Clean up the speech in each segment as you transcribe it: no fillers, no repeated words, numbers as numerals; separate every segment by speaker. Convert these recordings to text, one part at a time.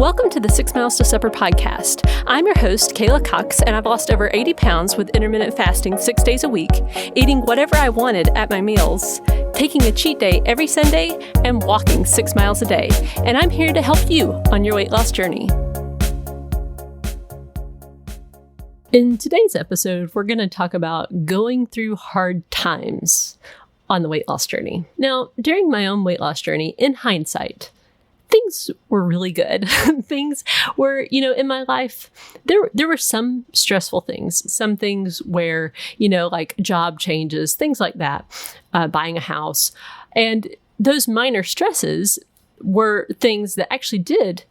Speaker 1: Welcome to the 6 Miles to Supper podcast. I'm your host, Kayla Cox, and I've lost over 80 pounds with intermittent fasting 6 days a week, eating whatever I wanted at my meals, taking a cheat day every Sunday, and walking 6 miles a day. And I'm here to help you on your weight loss journey. In today's episode, we're going to talk about going through hard times on the weight loss journey. Now, during my own weight loss journey, in hindsight, things were really good. Things were, in my life, there were some stressful things, some things where, like job changes, things like that, buying a house. And those minor stresses were things that actually did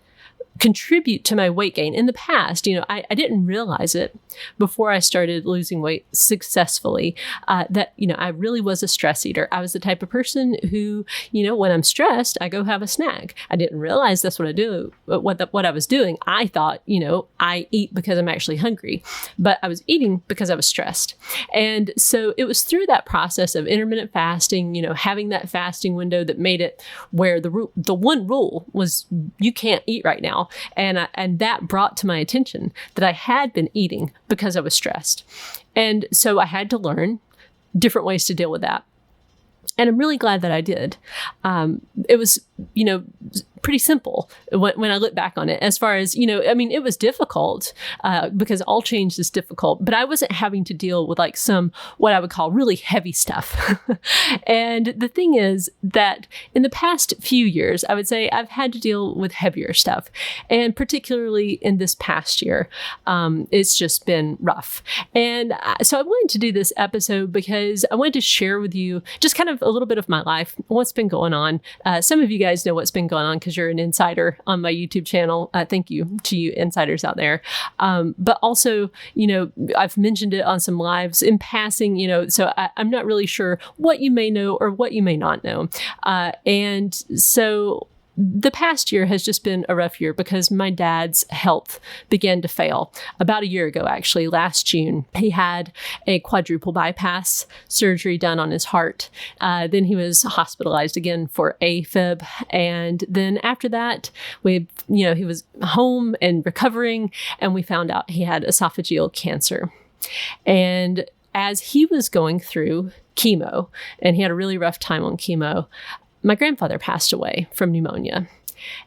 Speaker 1: contribute to my weight gain. In the past, I didn't realize it before I started losing weight successfully, that, I really was a stress eater. I was the type of person who, when I'm stressed, I go have a snack. I didn't realize that's what I do, what I was doing. I thought, I eat because I'm actually hungry, but I was eating because I was stressed. And so it was through that process of intermittent fasting, having that fasting window that made it where the one rule was you can't eat right now. And that brought to my attention that I had been eating because I was stressed. And so I had to learn different ways to deal with that. And I'm really glad that I did. It was, pretty simple when I look back on it, as far as, it was difficult because all change is difficult, but I wasn't having to deal with like what I would call really heavy stuff. And the thing is that in the past few years, I would say I've had to deal with heavier stuff. And particularly in this past year, it's just been rough. And so I wanted to do this episode because I wanted to share with you just kind of a little bit of my life, what's been going on. Some of you guys know what's been going on because you're an insider on my YouTube channel. Thank you to you insiders out there. But also, I've mentioned it on some lives in passing, so I'm not really sure what you may know or what you may not know. And so the past year has just been a rough year because my dad's health began to fail about a year ago, actually, last June. He had a quadruple bypass surgery done on his heart. Then he was hospitalized again for AFib. And then after that, he was home and recovering, and we found out he had esophageal cancer. And as he was going through chemo, and he had a really rough time on chemo, my grandfather passed away from pneumonia.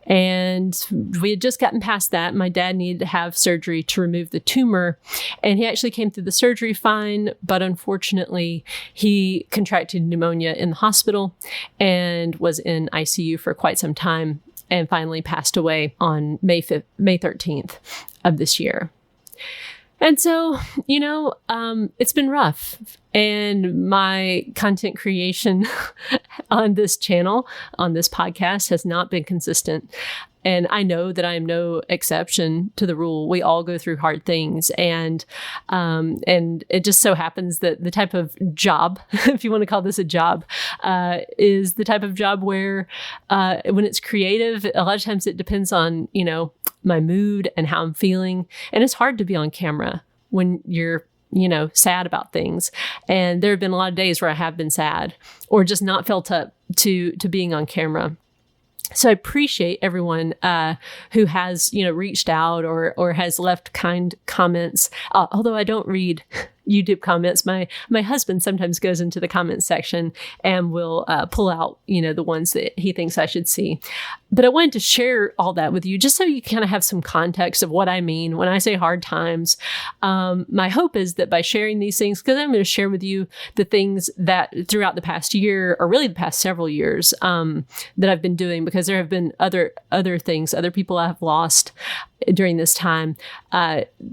Speaker 1: And we had just gotten past that. My dad needed to have surgery to remove the tumor. And he actually came through the surgery fine. But unfortunately, he contracted pneumonia in the hospital and was in ICU for quite some time and finally passed away on May 13th of this year. And so, it's been rough. And my content creation on this channel, on this podcast, has not been consistent. And I know that I am no exception to the rule. We all go through hard things. And it just so happens that the type of job, if you want to call this a job, is the type of job where when it's creative, a lot of times it depends on, my mood and how I'm feeling. And it's hard to be on camera when you're sad about things. And there have been a lot of days where I have been sad or just not felt up to being on camera. So I appreciate everyone who has, reached out or has left kind comments. Although I don't read YouTube comments, my husband sometimes goes into the comments section and will pull out, the ones that he thinks I should see. But I wanted to share all that with you just so you kind of have some context of what I mean when I say hard times. My hope is that by sharing these things, because I'm going to share with you the things that throughout the past year, or really the past several years, that I've been doing, because there have been other things, other people I have lost during this time,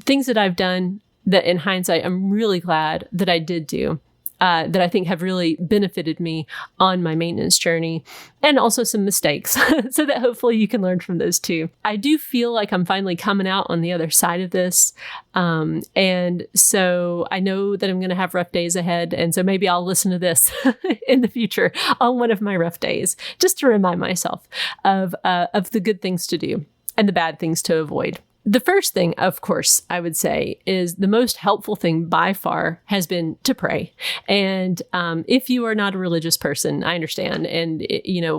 Speaker 1: things that I've done that in hindsight, I'm really glad that I did do, that I think have really benefited me on my maintenance journey, and also some mistakes so that hopefully you can learn from those too. I do feel like I'm finally coming out on the other side of this. And so I know that I'm going to have rough days ahead. And so maybe I'll listen to this in the future on one of my rough days, just to remind myself of the good things to do and the bad things to avoid. The first thing, of course, I would say is the most helpful thing by far has been to pray. And if you are not a religious person, I understand. And,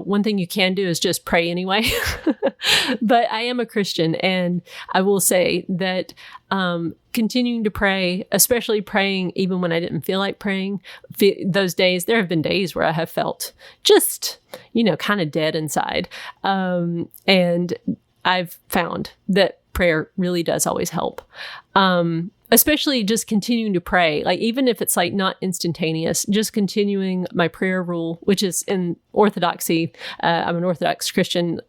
Speaker 1: one thing you can do is just pray anyway. But I am a Christian, and I will say that continuing to pray, especially praying even when I didn't feel like praying, those days, there have been days where I have felt just, kind of dead inside. And I've found that prayer really does always help. Especially just continuing to pray, like even if it's like not instantaneous, just continuing my prayer rule, which is in Orthodoxy. I'm an Orthodox Christian.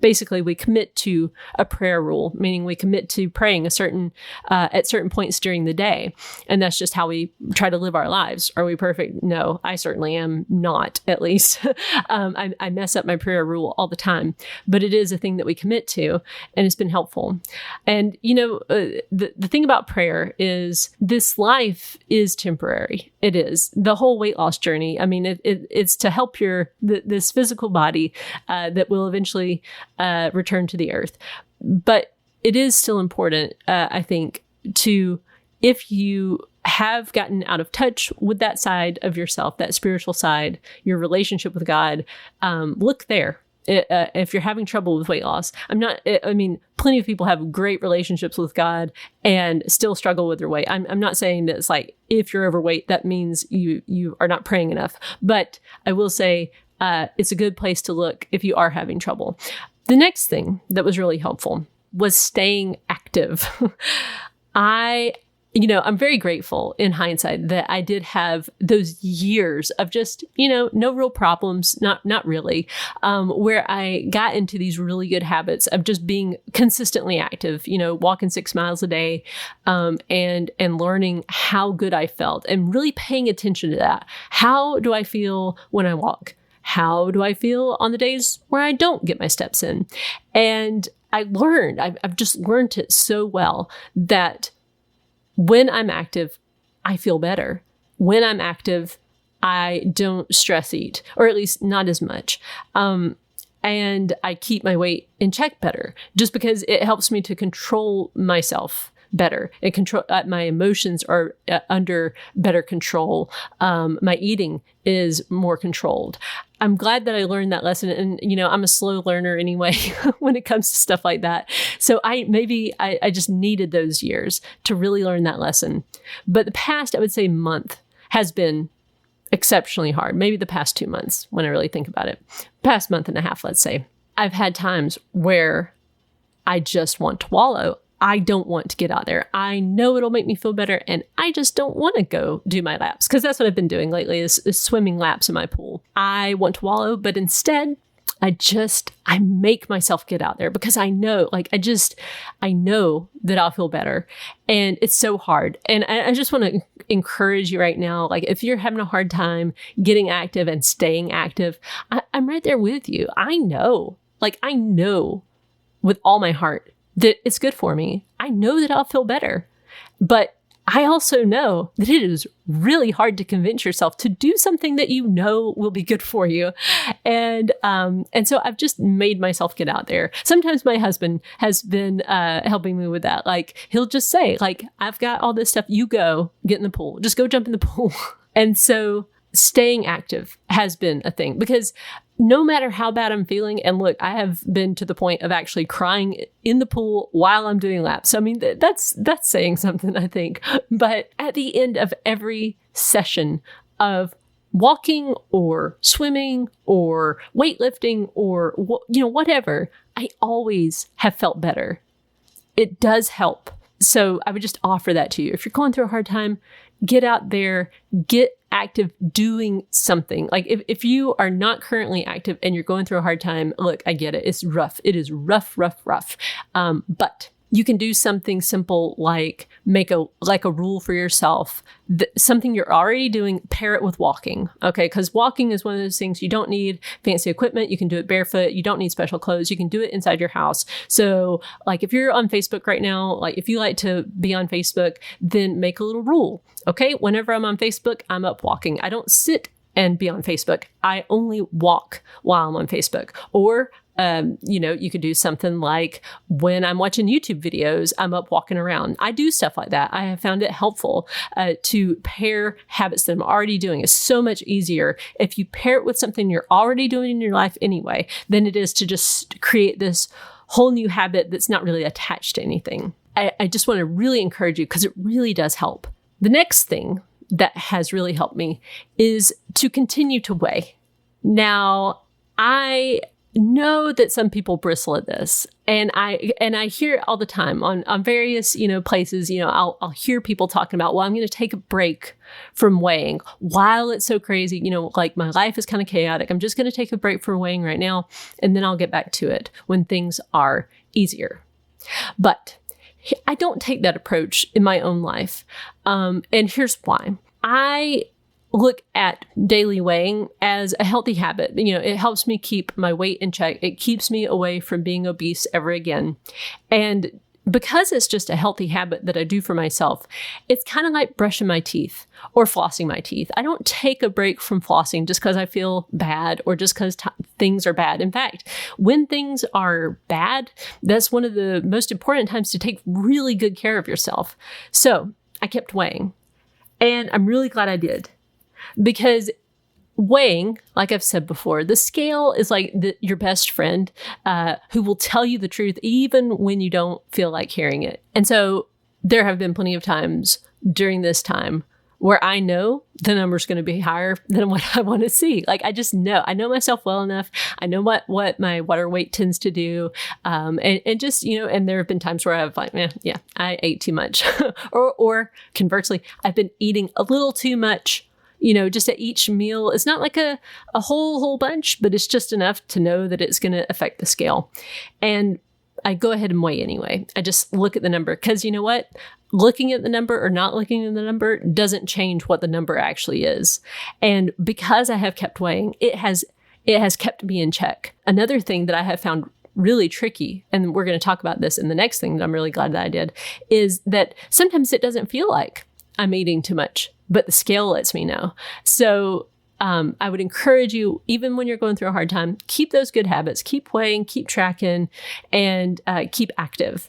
Speaker 1: Basically, we commit to a prayer rule, meaning we commit to praying at certain points during the day. And that's just how we try to live our lives. Are we perfect? No, I certainly am not, at least. I mess up my prayer rule all the time, but it is a thing that we commit to, and it's been helpful. And, the thing about prayer is this life is temporary. It is. The whole weight loss journey, I mean, it's to help this physical body that will eventually return to the earth. But it is still important, I think, if you have gotten out of touch with that side of yourself, that spiritual side, your relationship with God, look there. If you're having trouble with weight loss, plenty of people have great relationships with God and still struggle with their weight. I'm not saying that it's like, if you're overweight, that means you are not praying enough. But I will say, it's a good place to look if you are having trouble. The next thing that was really helpful was staying active. I'm very grateful in hindsight that I did have those years of just, no real problems, not really, where I got into these really good habits of just being consistently active, walking 6 miles a day, and learning how good I felt and really paying attention to that. How do I feel when I walk? How do I feel on the days where I don't get my steps in? And I've just learned it so well that when I'm active, I feel better. When I'm active, I don't stress eat, or at least not as much. And I keep my weight in check better, just because it helps me to control myself better. My emotions are under better control. My eating is more controlled. I'm glad that I learned that lesson. And, I'm a slow learner anyway, when it comes to stuff like that. So I just needed those years to really learn that lesson. But the past, I would say, month has been exceptionally hard. Maybe the past 2 months, when I really think about it. Past month and a half, let's say. I've had times where I just want to wallow. I don't want to get out there. I know it'll make me feel better, and I just don't want to go do my laps, because that's what I've been doing lately is swimming laps in my pool. I want to wallow, but instead I make myself get out there because I know that I'll feel better. And it's so hard. And I just want to encourage you right now, like if you're having a hard time getting active and staying active, I'm right there with you. I know with all my heart that it's good for me. I know that I'll feel better, but I also know that it is really hard to convince yourself to do something that you know will be good for you. And so I've just made myself get out there. Sometimes my husband has been helping me with that. Like he'll just say, like, I've got all this stuff. You go get in the pool. Just go jump in the pool. And so staying active has been a thing, because no matter how bad I'm feeling, and look, I have been to the point of actually crying in the pool while I'm doing laps. So, I mean, that's saying something, I think. But at the end of every session of walking or swimming or weightlifting or, whatever, I always have felt better. It does help. So I would just offer that to you. If you're going through a hard time, get out there, get active doing something. Like if you are not currently active and you're going through a hard time, look, I get it. It's rough. It is rough. But you can do something simple like make a rule for yourself, something you're already doing, pair it with walking. Okay. Because walking is one of those things you don't need fancy equipment. You can do it barefoot. You don't need special clothes. You can do it inside your house. So like if you're on Facebook right now, like if you like to be on Facebook, then make a little rule. Okay. Whenever I'm on Facebook, I'm up walking. I don't sit and be on Facebook. I only walk while I'm on Facebook. Or You could do something like when I'm watching YouTube videos, I'm up walking around. I do stuff like that. I have found it helpful to pair habits that I'm already doing. It's so much easier if you pair it with something you're already doing in your life anyway, than it is to just create this whole new habit that's not really attached to anything. I just want to really encourage you because it really does help. The next thing that has really helped me is to continue to weigh. Now, I know that some people bristle at this, and I hear it all the time on various places. I'll hear people talking about, well, I'm going to take a break from weighing while it's so crazy. Like my life is kind of chaotic. I'm just going to take a break from weighing right now, and then I'll get back to it when things are easier. But I don't take that approach in my own life, and here's why. I look at daily weighing as a healthy habit. It helps me keep my weight in check. It keeps me away from being obese ever again. And because it's just a healthy habit that I do for myself, it's kind of like brushing my teeth or flossing my teeth. I don't take a break from flossing just because I feel bad or just because things are bad. In fact, when things are bad, that's one of the most important times to take really good care of yourself. So I kept weighing, and I'm really glad I did. Because weighing, like I've said before, the scale is like your best friend who will tell you the truth even when you don't feel like hearing it. And so there have been plenty of times during this time where I know the number's going to be higher than what I want to see. Like I just know. I know myself well enough. I know what my water weight tends to do. And just, and there have been times where I've like, I ate too much. or conversely, I've been eating a little too much. Just at each meal. It's not like a whole bunch, but it's just enough to know that it's going to affect the scale. And I go ahead and weigh anyway. I just look at the number because you know what? Looking at the number or not looking at the number doesn't change what the number actually is. And because I have kept weighing, it has kept me in check. Another thing that I have found really tricky, and we're going to talk about this in the next thing that I'm really glad that I did, is that sometimes it doesn't feel like I'm eating too much, but the scale lets me know. So I would encourage you, even when you're going through a hard time, keep those good habits, keep weighing, keep tracking, and keep active.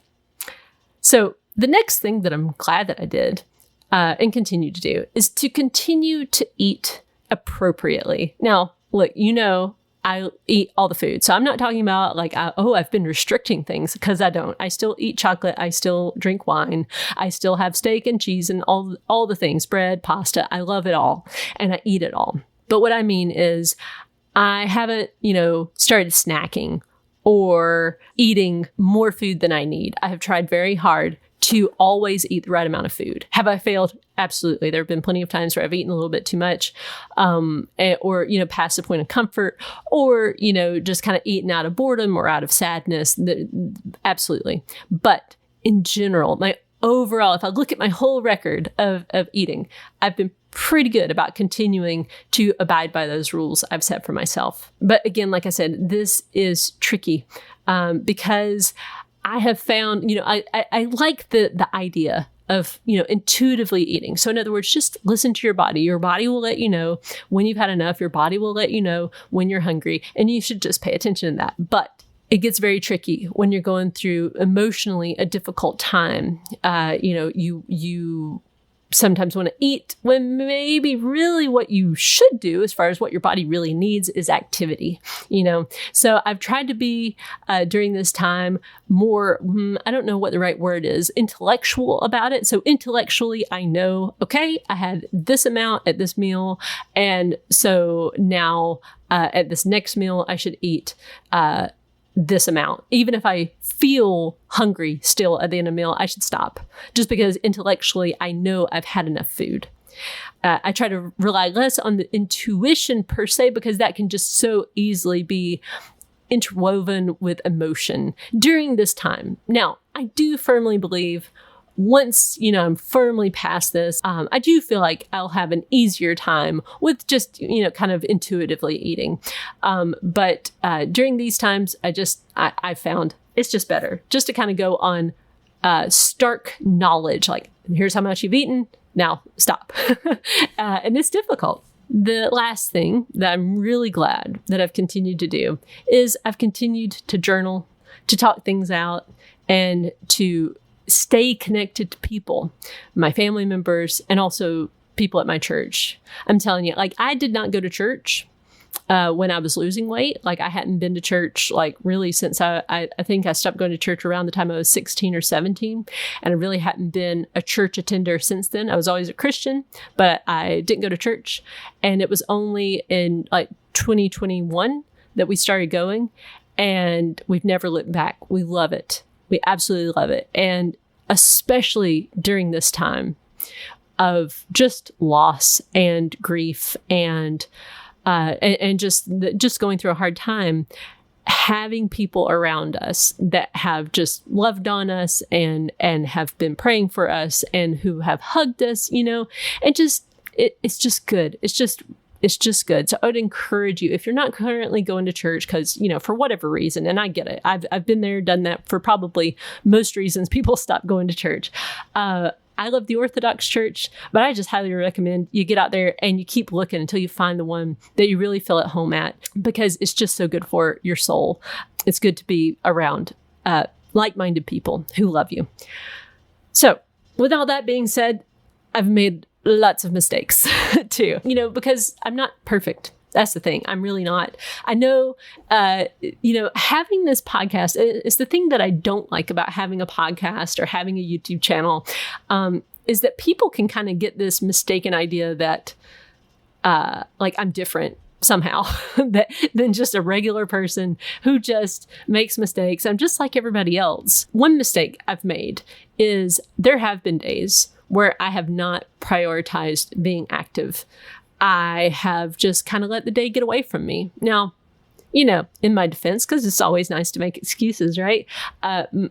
Speaker 1: So the next thing that I'm glad that I did and continue to do is to continue to eat appropriately. Now, look, I eat all the food. So I'm not talking about like, I've been restricting things, because I don't. I still eat chocolate. I still drink wine. I still have steak and cheese and all the things, bread, pasta. I love it all and I eat it all. But what I mean is I haven't, started snacking or eating more food than I need. I have tried very hard to always eat the right amount of food. Have I failed? Absolutely. There have been plenty of times where I've eaten a little bit too much, or, past the point of comfort, or, just kind of eaten out of boredom or out of sadness. Absolutely. But in general, if I look at my whole record of eating, I've been pretty good about continuing to abide by those rules I've set for myself. But again, like I said, this is tricky because I have found, I like the idea of, intuitively eating. So in other words, just listen to your body. Your body will let you know when you've had enough. Your body will let you know when you're hungry, and you should just pay attention to that. But it gets very tricky when you're going through emotionally a difficult time. You sometimes want to eat when maybe really what you should do, as far as what your body really needs, is activity, So I've tried to be, during this time, more, I don't know what the right word is, intellectual about it. So intellectually, I know, okay, I had this amount at this meal. And so now at this next meal, I should eat this amount. Even if I feel hungry still at the end of the meal, I should stop, just because intellectually I know I've had enough food. I try to rely less on the intuition per se, because that can just so easily be interwoven with emotion during this time. Now, I do firmly believe once, I'm firmly past this, I do feel like I'll have an easier time with just, kind of intuitively eating. But during these times, I found it's just better just to kind of go on stark knowledge, like, here's how much you've eaten, now stop. And it's difficult. The last thing that I'm really glad that I've continued to do is I've continued to journal, to talk things out, and to stay connected to people, my family members, and also people at my church. I'm telling you, like, I did not go to church when I was losing weight. Like, I hadn't been to church, like, really since I think I stopped going to church around the time I was 16 or 17. And I really hadn't been a church attender since then. I was always a Christian, but I didn't go to church. And it was only in like 2021 that we started going, and we've never looked back. We love it. We absolutely love it. And especially during this time of just loss and grief and just going through a hard time, having people around us that have just loved on us and have been praying for us and who have hugged us, and just, it's just good. It's just good. So I would encourage you, if you're not currently going to church, because, for whatever reason, and I get it, I've been there, done that for probably most reasons people stop going to church. I love the Orthodox Church, but I just highly recommend you get out there and you keep looking until you find the one that you really feel at home at, because it's just so good for your soul. It's good to be around like-minded people who love you. So with all that being said, I've made lots of mistakes too, because I'm not perfect. That's the thing. I'm really not. I know, having this podcast is the thing that I don't like about having a podcast or having a YouTube channel, is that people can kind of get this mistaken idea that, like, I'm different somehow than just a regular person who just makes mistakes. I'm just like everybody else. One mistake I've made is there have been days where I have not prioritized being active. I have just kind of let the day get away from me. Now, in my defense, because it's always nice to make excuses, right?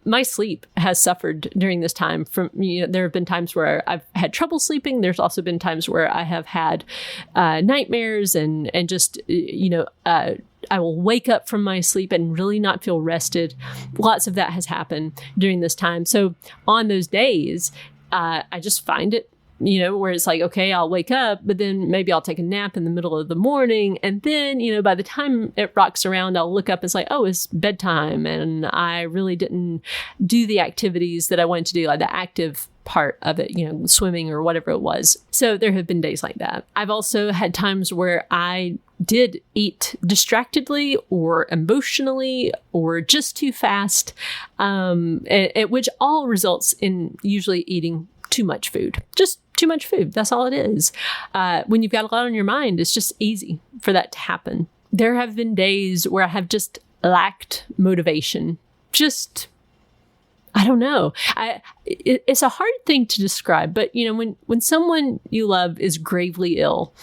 Speaker 1: My sleep has suffered during this time. There have been times where I've had trouble sleeping. There's also been times where I have had nightmares and just, I will wake up from my sleep and really not feel rested. Lots of that has happened during this time. So on those days, I just find it, where it's like, okay, I'll wake up, but then maybe I'll take a nap in the middle of the morning. And then, by the time it rocks around, I'll look up and it's like, oh, it's bedtime. And I really didn't do the activities that I wanted to do, like the active part of it, swimming or whatever it was. So there have been days like that. I've also had times where I did eat distractedly or emotionally or just too fast, which all results in usually eating too much food. Just too much food. That's all it is. When you've got a lot on your mind, it's just easy for that to happen. There have been days where I have just lacked motivation. I don't know. It's a hard thing to describe, but when someone you love is gravely ill,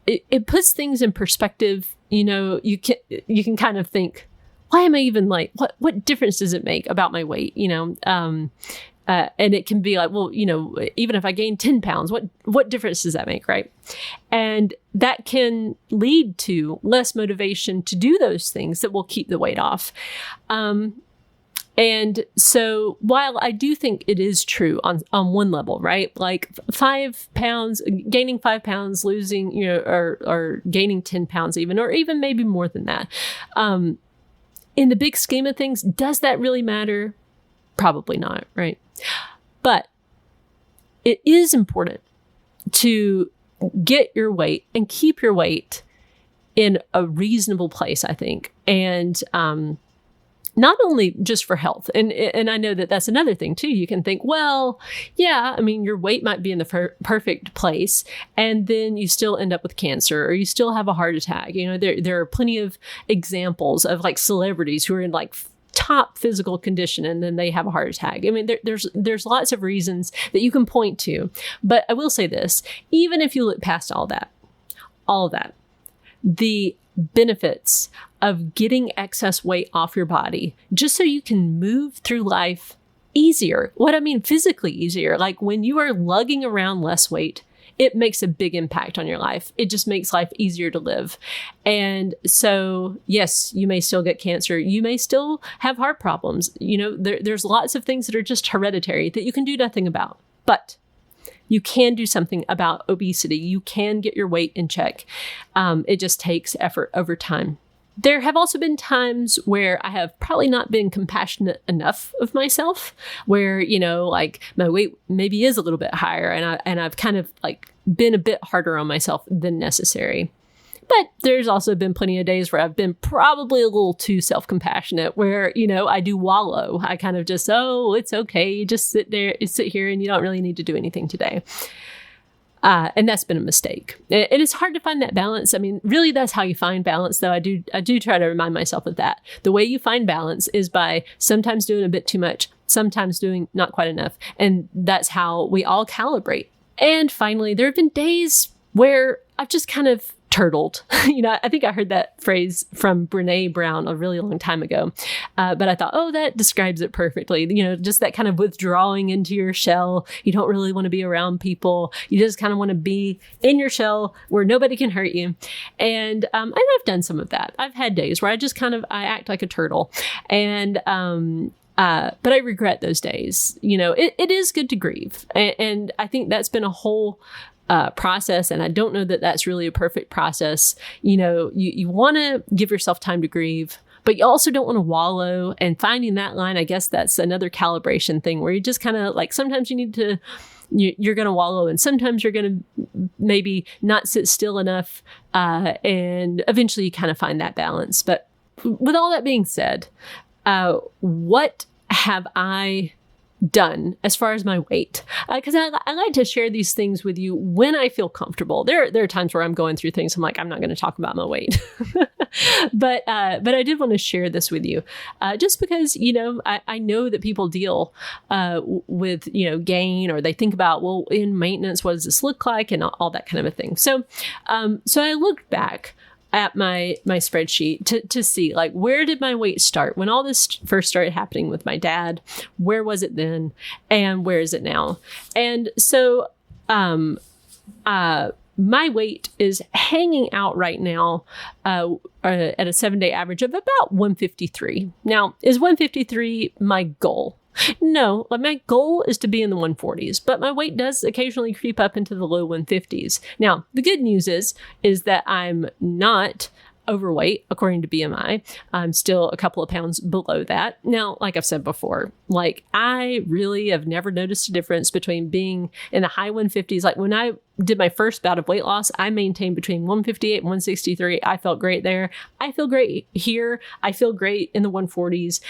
Speaker 1: it puts things in perspective. You can kind of think, why am I even what difference does it make about my weight? And it can be like, well, even if I gain 10 pounds, what difference does that make, right? And that can lead to less motivation to do those things that will keep the weight off. And so while I do think it is true on one level, right? Like 5 pounds, gaining 5 pounds, losing, or gaining 10 pounds even, or even maybe more than that. In the big scheme of things, does that really matter? Probably not, right? But it is important to get your weight and keep your weight in a reasonable place, I think. And not only just for health. And I know that that's another thing too. You can think, well, yeah, I mean, your weight might be in the perfect place, and then you still end up with cancer or you still have a heart attack. There are plenty of examples of like celebrities who are in like top physical condition and then they have a heart attack. I mean, there's lots of reasons that you can point to. But I will say this, even if you look past all that, the benefits of getting excess weight off your body just so you can move through life easier. What I mean, physically easier. Like when you are lugging around less weight, it makes a big impact on your life. It just makes life easier to live. And so, yes, you may still get cancer. You may still have heart problems. There's lots of things that are just hereditary that you can do nothing about. But You can do something about obesity. You can get your weight in check. It just takes effort over time. There have also been times where I have probably not been compassionate enough of myself, where, like my weight maybe is a little bit higher and I've kind of like been a bit harder on myself than necessary. But there's also been plenty of days where I've been probably a little too self-compassionate, where, I do wallow. I kind of just, it's okay. You just sit here and you don't really need to do anything today. And that's been a mistake. It is hard to find that balance. I mean, really, that's how you find balance, though. I do try to remind myself of that. The way you find balance is by sometimes doing a bit too much, sometimes doing not quite enough. And that's how we all calibrate. And finally, there have been days where I've just kind of turtled. I think I heard that phrase from Brene Brown a really long time ago. But I thought, that describes it perfectly. Just that kind of withdrawing into your shell. You don't really want to be around people. You just kind of want to be in your shell where nobody can hurt you. And I've done some of that. I've had days where I act like a turtle. And but I regret those days. It is good to grieve. And I think that's been a whole process. And I don't know that that's really a perfect process. You want to give yourself time to grieve, but you also don't want to wallow. And finding that line, I guess that's another calibration thing where you just kind of like, sometimes you're going to wallow and sometimes you're going to maybe not sit still enough. And eventually you kind of find that balance. But with all that being said, what have I done as far as my weight? Because I like to share these things with you when I feel comfortable. There are times where I'm going through things. I'm like, I'm not going to talk about my weight, but I did want to share this with you, just because I know that people deal with gain, or they think about, well, in maintenance, what does this look like, and all that kind of a thing. So I looked back at my spreadsheet to see, like, where did my weight start when all this first started happening with my dad? Where was it then? And where is it now? And so my weight is hanging out right now at a 7-day average of about 153. Now, is 153 my goal? No, my goal is to be in the 140s, but my weight does occasionally creep up into the low 150s. Now, the good news is that I'm not overweight, according to BMI. I'm still a couple of pounds below that. Now, like I've said before, like, I really have never noticed a difference between being in the high 150s. Like, when I did my first bout of weight loss, I maintained between 158 and 163. I felt great there. I feel great here. I feel great in the 140s.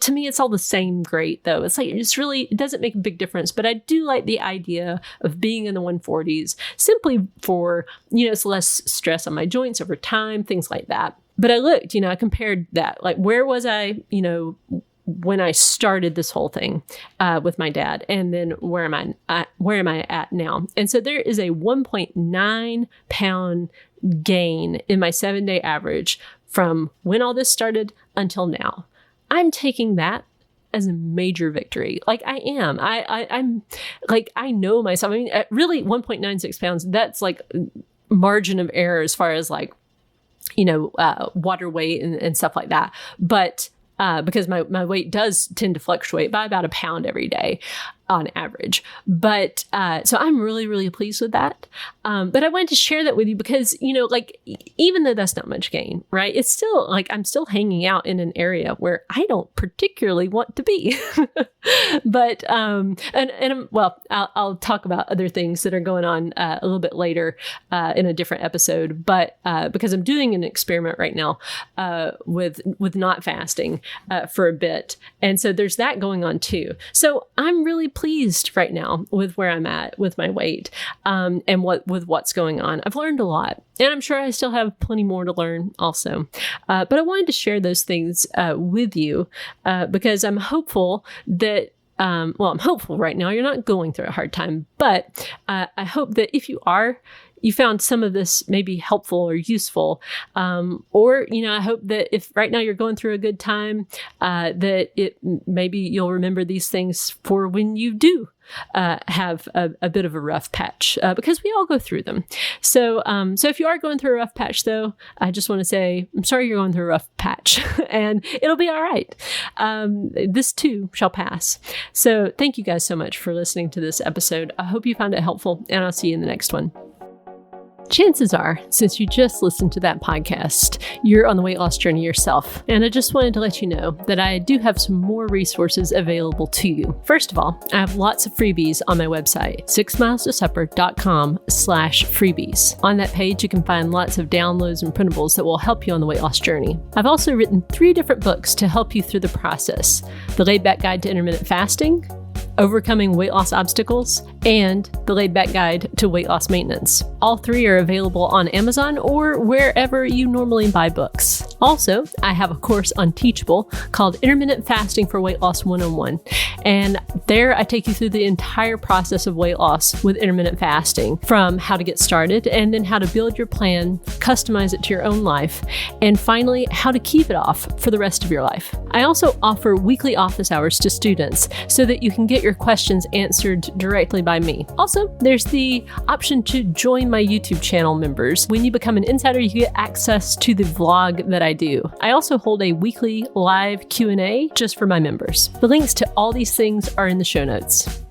Speaker 1: To me, it's all the same great, though. It's like, it doesn't make a big difference, but I do like the idea of being in the 140s simply for, it's less stress on my joints over time, things like that. But I looked, I compared that, like, where was I, when I started this whole thing with my dad, and then where am I at now? And so there is a 1.9 pound gain in my 7-day average from when all this started until now. I'm taking that as a major victory. Like, I am. I'm like, I know myself. I mean, really 1.96 pounds, that's like margin of error as far as like, water weight and stuff like that. But because my weight does tend to fluctuate by about a pound every day on average. But so I'm really, really pleased with that. But I wanted to share that with you because, like, even though that's not much gain, right? It's still like, I'm still hanging out in an area where I don't particularly want to be. But, I'll talk about other things that are going on a little bit later in a different episode. But because I'm doing an experiment right now with not fasting for a bit. And so there's that going on too. So I'm really pleased right now with where I'm at with my weight and with what's going on. I've learned a lot, and I'm sure I still have plenty more to learn also. But I wanted to share those things with you because I'm hopeful that I'm hopeful right now you're not going through a hard time, but I hope that if you are, you found some of this maybe helpful or useful. Or, I hope that if right now you're going through a good time, that maybe you'll remember these things for when you do have a bit of a rough patch because we all go through them. So if you are going through a rough patch, though, I just want to say, I'm sorry you're going through a rough patch and it'll be all right. This too shall pass. So thank you guys so much for listening to this episode. I hope you found it helpful, and I'll see you in the next one. Chances are, since you just listened to that podcast, you're on the weight loss journey yourself. And I just wanted to let you know that I do have some more resources available to you. First of all, I have lots of freebies on my website, 6milestosupper.com/freebies. On that page, you can find lots of downloads and printables that will help you on the weight loss journey. I've also written 3 different books to help you through the process: The Laid Back Guide to Intermittent Fasting, Overcoming Weight Loss Obstacles, and The Laid Back Guide to Weight Loss Maintenance. All 3 are available on Amazon or wherever you normally buy books. Also, I have a course on Teachable called Intermittent Fasting for Weight Loss 101. And there I take you through the entire process of weight loss with intermittent fasting, from how to get started and then how to build your plan, customize it to your own life, and finally, how to keep it off for the rest of your life. I also offer weekly office hours to students so that you can get your questions answered directly by me. Also, there's the option to join my YouTube channel members. When you become an insider, you get access to the vlog that I do. I also hold a weekly live Q&A just for my members. The links to all these things are in the show notes.